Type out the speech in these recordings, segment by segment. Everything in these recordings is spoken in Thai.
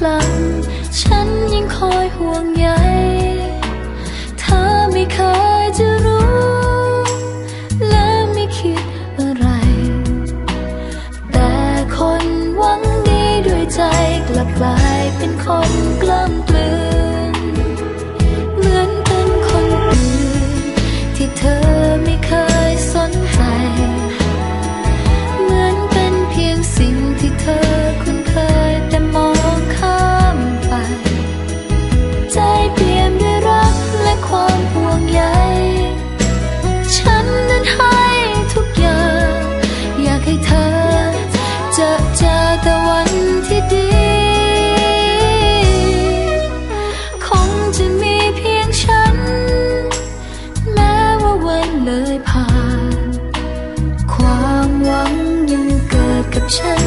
รั้งฉันยังคอยห่วงใยเธอไม่เคยจะรู้และไม่คิดอะไรแต่คนหวังดีด้วยใจกลับกลายเป็นคนกล้ำกลืนเหมือนเป็นคนอื่นที่เธอไม่เคยสนใจเหมือนเป็นเพียงสิ่งที่เธอคุ้นเคยแต่มองข้ามไปใจเปลี่ยนด้วยรักและความห่วงใยฉันนั้นให้ทุกอย่างอยากให้เธอเจอแต่วันที่ดีคงจะมีเพียงฉันแม้ว่าวันเลยผ่านความหวังยังเกิดกับฉัน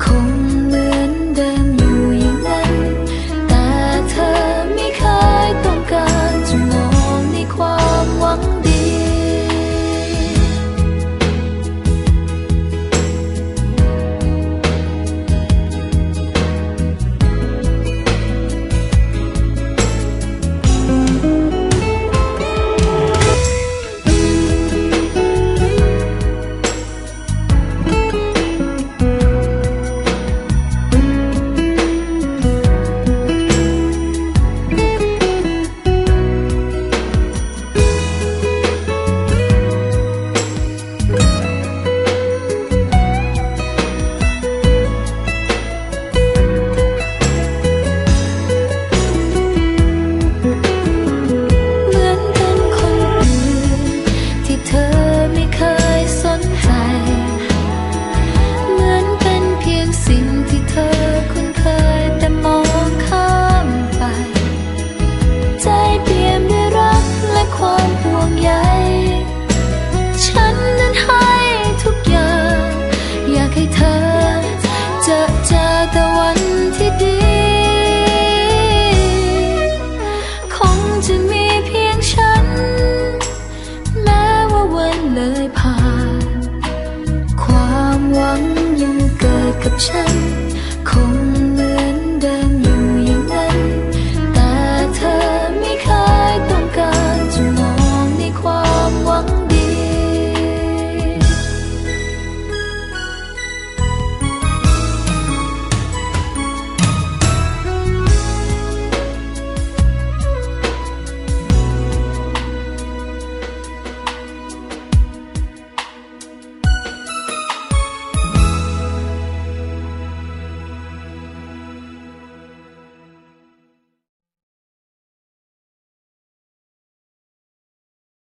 คงเหมือนเดิมอยู่อย่างนั้นแต่เธอไม่เคยต้องการจะมองในความหวังดีให้เธอเจอแต่วันที่ดีคงจะมีเพียงฉันแม้ว่าวันเลยผ่านความหวังยังเกิดกับฉัน